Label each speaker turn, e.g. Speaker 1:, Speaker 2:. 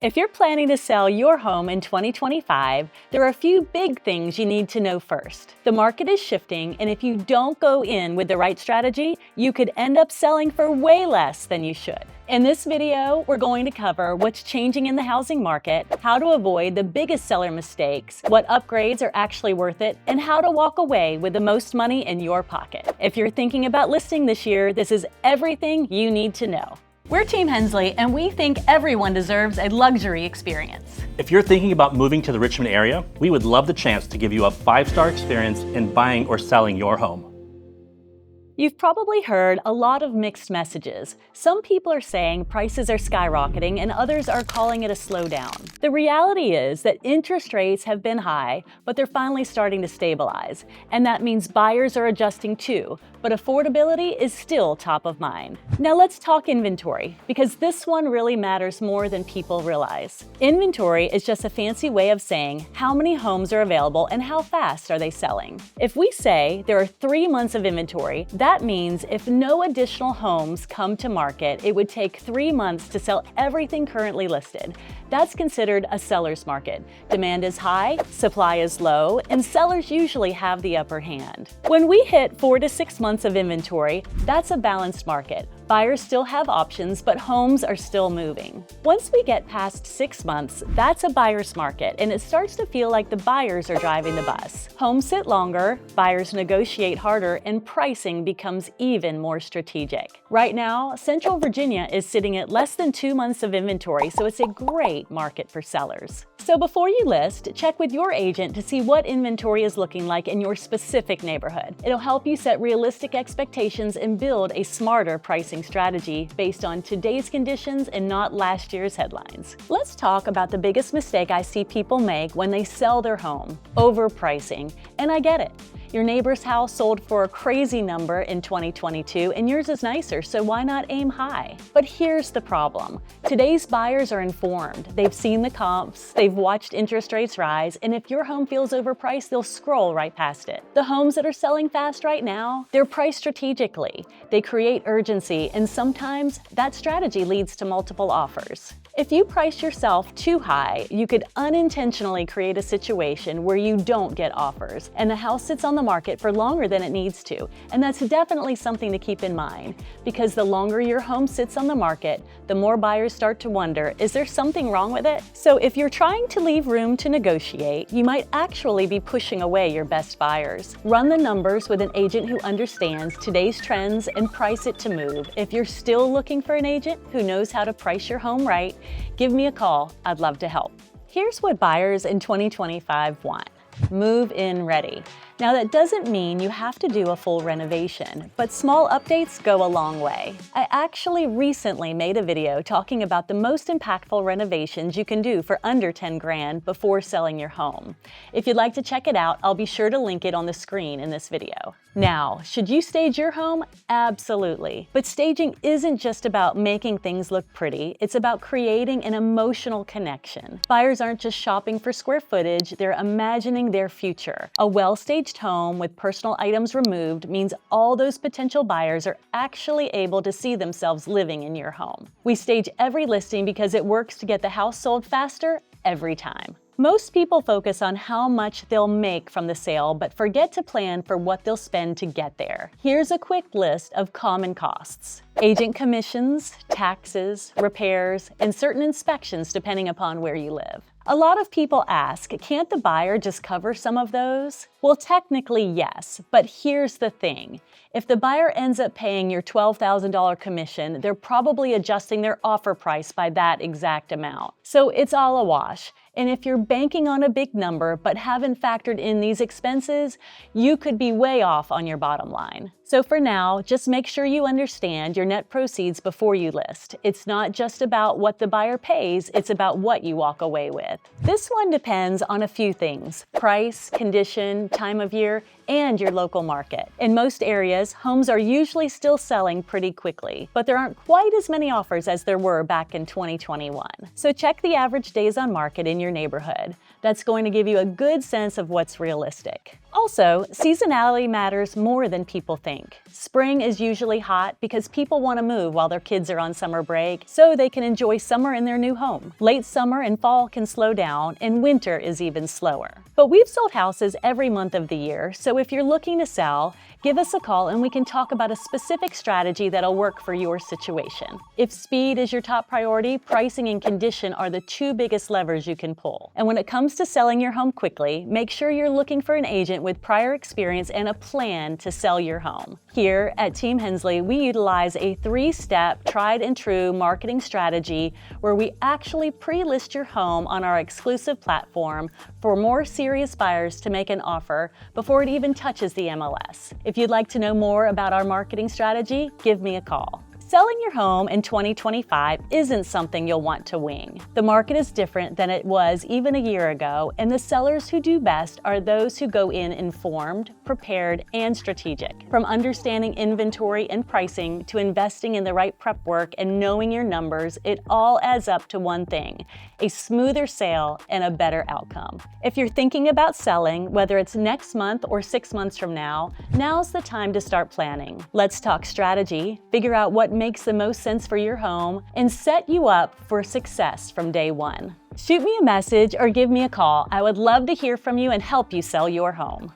Speaker 1: If you're planning to sell your home in 2025, there are a few big things you need to know first. The market is shifting, and if you don't go in with the right strategy, you could end up selling for way less than you should. In this video, we're going to cover what's changing in the housing market, how to avoid the biggest seller mistakes, what upgrades are actually worth it, and how to walk away with the most money in your pocket. If you're thinking about listing this year, this is everything you need to know. We're Team Hensley, and we think everyone deserves a luxury experience.
Speaker 2: If you're thinking about moving to the Richmond area, we would love the chance to give you a 5-star experience in buying or selling your home.
Speaker 1: You've probably heard a lot of mixed messages. Some people are saying prices are skyrocketing and others are calling it a slowdown. The reality is that interest rates have been high, but they're finally starting to stabilize. And that means buyers are adjusting too, but affordability is still top of mind. Now let's talk inventory, because this one really matters more than people realize. Inventory is just a fancy way of saying how many homes are available and how fast are they selling. If we say there are 3 months of inventory, that means if no additional homes come to market, it would take 3 months to sell everything currently listed. That's considered a seller's market. Demand is high, supply is low, and sellers usually have the upper hand. When we hit 4 to 6 months of inventory, that's a balanced market. Buyers still have options, but homes are still moving. Once we get past 6 months, that's a buyer's market, and it starts to feel like the buyers are driving the bus. Homes sit longer, buyers negotiate harder, and pricing becomes even more strategic. Right now, Central Virginia is sitting at less than 2 months of inventory, so it's a great market for sellers. So before you list, check with your agent to see what inventory is looking like in your specific neighborhood. It'll help you set realistic expectations and build a smarter pricing strategy based on today's conditions and not last year's headlines. Let's talk about the biggest mistake I see people make when they sell their home: overpricing. And I get it. Your neighbor's house sold for a crazy number in 2022 and yours is nicer, so why not aim high? But here's the problem. Today's buyers are informed. They've seen the comps, they've watched interest rates rise, and if your home feels overpriced, they'll scroll right past it. The homes that are selling fast right now, they're priced strategically. They create urgency, and sometimes that strategy leads to multiple offers. If you price yourself too high, you could unintentionally create a situation where you don't get offers, and the house sits on the market for longer than it needs to. And that's definitely something to keep in mind, because the longer your home sits on the market, the more buyers start to wonder, is there something wrong with it? So if you're trying to leave room to negotiate, you might actually be pushing away your best buyers. Run the numbers with an agent who understands today's trends and price it to move. If you're still looking for an agent who knows how to price your home right, give me a call. I'd love to help. Here's what buyers in 2025 want: move-in ready. Now that doesn't mean you have to do a full renovation, but small updates go a long way. I actually recently made a video talking about the most impactful renovations you can do for under 10 grand before selling your home. If you'd like to check it out, I'll be sure to link it on the screen in this video. Now, should you stage your home? Absolutely. But staging isn't just about making things look pretty, it's about creating an emotional connection. Buyers aren't just shopping for square footage, they're imagining their future. A well-staged home with personal items removed means all those potential buyers are actually able to see themselves living in your home. We stage every listing because it works to get the house sold faster every time. Most people focus on how much they'll make from the sale, but forget to plan for what they'll spend to get there. Here's a quick list of common costs: agent commissions, taxes, repairs, and certain inspections depending upon where you live. A lot of people ask, can't the buyer just cover some of those? Well, technically yes, but here's the thing. If the buyer ends up paying your $12,000 commission, they're probably adjusting their offer price by that exact amount. So it's all a wash. And if you're banking on a big number but haven't factored in these expenses, you could be way off on your bottom line. So for now, just make sure you understand your net proceeds before you list. It's not just about what the buyer pays, it's about what you walk away with. This one depends on a few things: price, condition, time of year, and your local market. In most areas, homes are usually still selling pretty quickly, but there aren't quite as many offers as there were back in 2021. So check the average days on market in your neighborhood. That's going to give you a good sense of what's realistic. Also, seasonality matters more than people think. Spring is usually hot because people want to move while their kids are on summer break, so they can enjoy summer in their new home. Late summer and fall can slow down, and winter is even slower. But we've sold houses every month of the year, so if you're looking to sell, give us a call and we can talk about a specific strategy that'll work for your situation. If speed is your top priority, pricing and condition are the two biggest levers you can pull. And when it comes to selling your home quickly, make sure you're looking for an agent with prior experience and a plan to sell your home. Here at Team Hensley, we utilize a 3-step, tried and true marketing strategy where we actually pre-list your home on our exclusive platform for more serious buyers to make an offer before it even touches the MLS. If you'd like to know more about our marketing strategy, give me a call. Selling your home in 2025 isn't something you'll want to wing. The market is different than it was even a year ago, and the sellers who do best are those who go in informed, prepared, and strategic. From understanding inventory and pricing to investing in the right prep work and knowing your numbers, it all adds up to one thing: a smoother sale and a better outcome. If you're thinking about selling, whether it's next month or 6 months from now, now's the time to start planning. Let's talk strategy, figure out what makes the most sense for your home, and set you up for success from day one. Shoot me a message or give me a call. I would love to hear from you and help you sell your home.